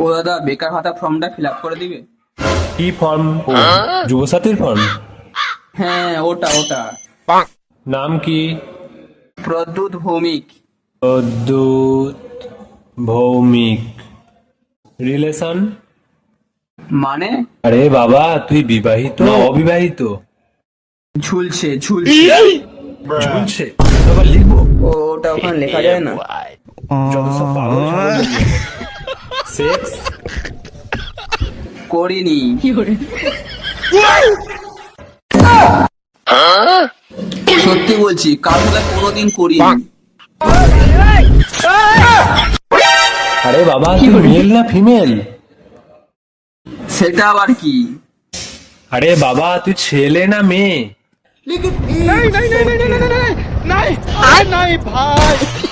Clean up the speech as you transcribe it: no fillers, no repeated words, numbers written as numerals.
ও দাদা, বেকার ভাতা ফর্মটা ফিল আপ করে দিবে? কি ফর্ম? যুবসাথীর ফর্ম? হ্যাঁ, ওটা। নাম কি? প্রদ্যুৎ ভৌমিক। প্রদ্যুৎ ভৌমিক। রিলেশন? মানে? আরে বাবা, তুই বিবাহিত না অবিবাহিত? ঝুলছে। ঝুলছে? আবার লিখবো? ওটা ওখানে লেখা যায় না। যত সব পাগল ছাগল বলবি। সেক্স? করিনি। সত্যি বলছি, কার সাথে কোনোদিন করিনি। আরে বাবা, তুই মেল না ফিমেল? সেটা আবার কি? আরে বাবা, তুই ছেলে না মেয়ে? नहीं नहीं नहीं नहीं नहीं नहीं नहीं नहीं नहीं नहीं भाई